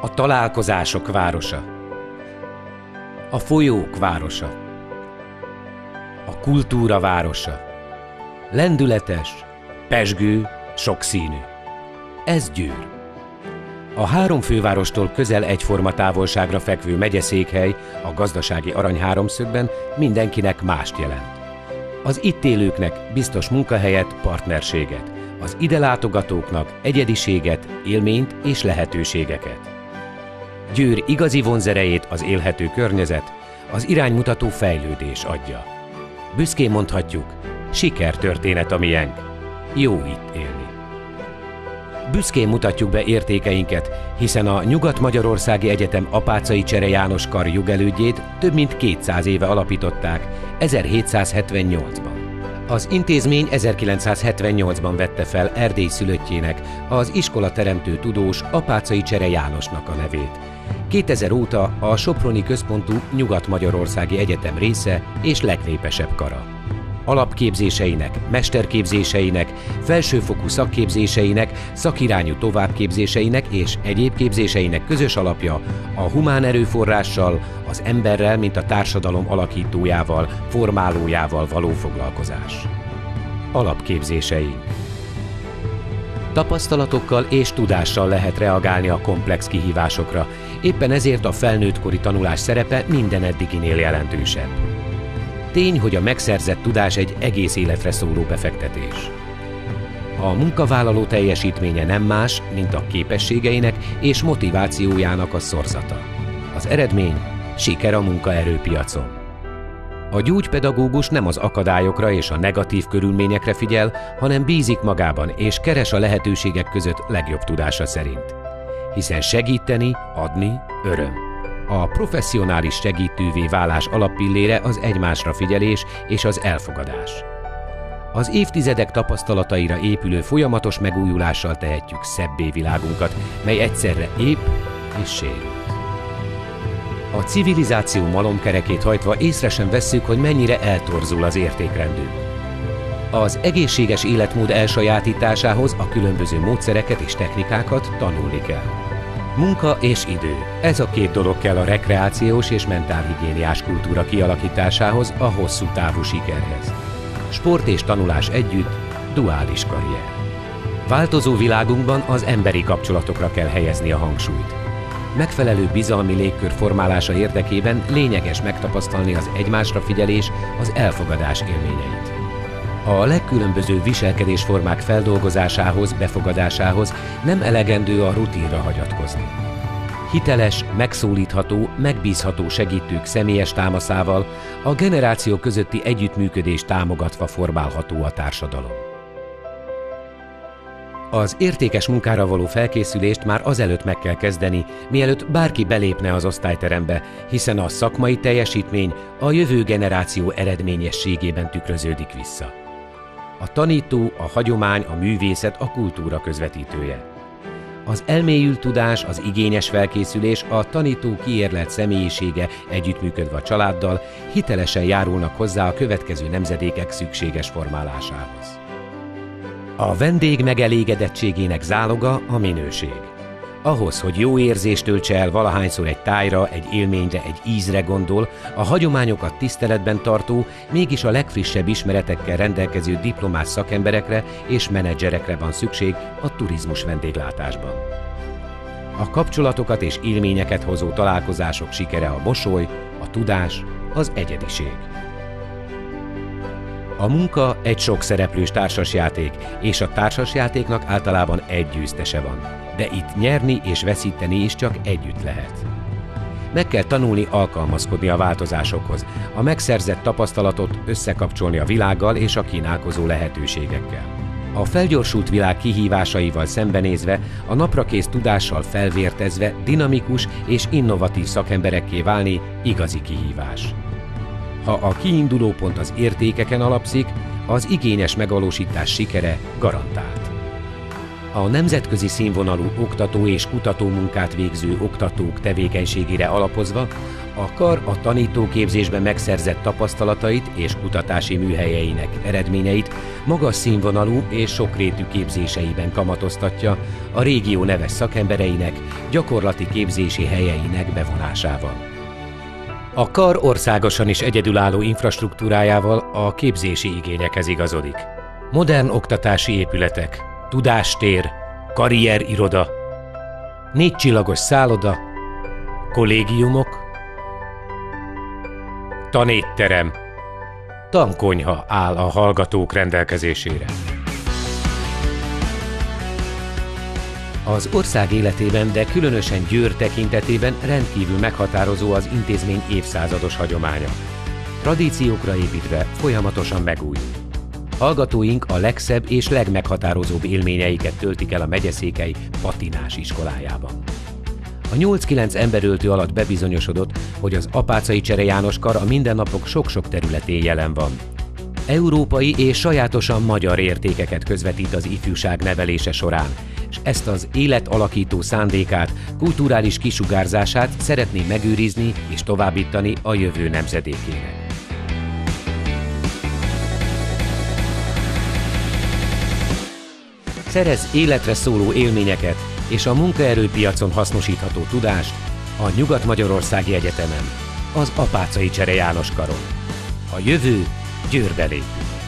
A találkozások városa, a folyók városa, a kultúra városa, lendületes, pezsgő, sokszínű. Ez Győr. A három fővárostól közel egyforma távolságra fekvő megyeszékhely a gazdasági aranyháromszögben mindenkinek mást jelent. Az itt élőknek biztos munkahelyet, partnerséget, az ide látogatóknak egyediséget, élményt és lehetőségeket. Győr igazi vonzerejét az élhető környezet, az iránymutató fejlődés adja. Büszkén mondhatjuk, sikertörténet a miénk. Jó itt élni. Büszkén mutatjuk be értékeinket, hiszen a Nyugat-Magyarországi Egyetem Apáczai Csere János Kar jogelődjét több mint 200 éve alapították, 1778-ban. Az intézmény 1978-ban vette fel Erdély szülöttjének, az iskolateremtő tudós Apáczai Csere Jánosnak a nevét. 2000 óta a soproni központú Nyugat-Magyarországi Egyetem része és legnépesebb kara. Alapképzéseinek, mesterképzéseinek, felsőfokú szakképzéseinek, szakirányú továbbképzéseinek és egyéb képzéseinek közös alapja a humán erőforrással, az emberrel, mint a társadalom alakítójával, formálójával való foglalkozás. Alapképzéseink. Tapasztalatokkal és tudással lehet reagálni a komplex kihívásokra, éppen ezért a felnőttkori tanulás szerepe minden eddiginél jelentősebb. Tény, hogy a megszerzett tudás egy egész életre szóló befektetés. A munkavállaló teljesítménye nem más, mint a képességeinek és motivációjának a szorzata. Az eredmény siker a munkaerőpiacon. A gyógypedagógus nem az akadályokra és a negatív körülményekre figyel, hanem bízik magában és keres a lehetőségek között legjobb tudása szerint. Hiszen segíteni, adni öröm. A professzionális segítővé válás alappillére az egymásra figyelés és az elfogadás. Az évtizedek tapasztalataira épülő folyamatos megújulással tehetjük szebbé világunkat, mely egyszerre ép és sérült. A civilizáció malomkerekét hajtva észre sem vesszük, hogy mennyire eltorzul az értékrendünk. Az egészséges életmód elsajátításához a különböző módszereket és technikákat tanulni kell. Munka és idő. Ez a két dolog kell a rekreációs és mentálhigiéniás kultúra kialakításához, a hosszú távú sikerhez. Sport és tanulás együtt, duális karrier. Változó világunkban az emberi kapcsolatokra kell helyezni a hangsúlyt. Megfelelő bizalmi légkör formálása érdekében lényeges megtapasztalni az egymásra figyelés, az elfogadás élményeit. A legkülönbözőbb viselkedésformák feldolgozásához, befogadásához nem elegendő a rutinra hagyatkozni. Hiteles, megszólítható, megbízható segítők személyes támaszával a generáció közötti együttműködést támogatva formálható a társadalom. Az értékes munkára való felkészülést már azelőtt meg kell kezdeni, mielőtt bárki belépne az osztályterembe, hiszen a szakmai teljesítmény a jövő generáció eredményességében tükröződik vissza. A tanító, a hagyomány, a művészet, a kultúra közvetítője. Az elmélyült tudás, az igényes felkészülés, a tanító kiérlelt személyisége együttműködve a családdal hitelesen járulnak hozzá a következő nemzedékek szükséges formálásához. A vendég megelégedettségének záloga a minőség. Ahhoz, hogy jó érzést töltse el valahányszor egy tájra, egy élményre, egy ízre gondol, a hagyományokat tiszteletben tartó, mégis a legfrissebb ismeretekkel rendelkező diplomás szakemberekre és menedzserekre van szükség a turizmus vendéglátásban. A kapcsolatokat és élményeket hozó találkozások sikere a mosoly, a tudás, az egyediség. A munka egy sokszereplős társasjáték, és a társasjátéknak általában egy győztese van. De itt nyerni és veszíteni is csak együtt lehet. Meg kell tanulni alkalmazkodni a változásokhoz, a megszerzett tapasztalatot összekapcsolni a világgal és a kínálkozó lehetőségekkel. A felgyorsult világ kihívásaival szembenézve, a naprakész tudással felvértezve dinamikus és innovatív szakemberekké válni igazi kihívás. Ha a kiinduló pont az értékeken alapszik, az igényes megvalósítás sikere garantált. A nemzetközi színvonalú oktató és kutató munkát végző oktatók tevékenységére alapozva A kar a tanítóképzésben megszerzett tapasztalatait és kutatási műhelyeinek eredményeit magas színvonalú és sokrétű képzéseiben kamatoztatja a régió neves szakembereinek, gyakorlati képzési helyeinek bevonásával. A kar országosan is egyedülálló infrastruktúrájával a képzési igényekhez igazodik. Modern oktatási épületek, tudástér, karrieriroda, 4 csillagos szálloda, kollégiumok, tanétterem, tankonyha áll a hallgatók rendelkezésére. Az ország életében, de különösen Győr tekintetében rendkívül meghatározó az intézmény évszázados hagyománya. Tradíciókra építve folyamatosan megújul. Hallgatóink a legszebb és legmeghatározóbb élményeiket töltik el a megyeszékely patinás iskolájában. A 8-9 emberöltő alatt bebizonyosodott, hogy az Apáczai Csere János Kar a mindennapok sok-sok területén jelen van. Európai és sajátosan magyar értékeket közvetít az ifjúság nevelése során, és ezt az életalakító szándékát, kulturális kisugárzását szeretné megőrizni és továbbítani a jövő nemzedékének. Szerez életre szóló élményeket és a munkaerőpiacon hasznosítható tudást a Nyugat-Magyarországi Egyetemen, az Apáczai Csere János Karon. A jövő Győrbe lépünk.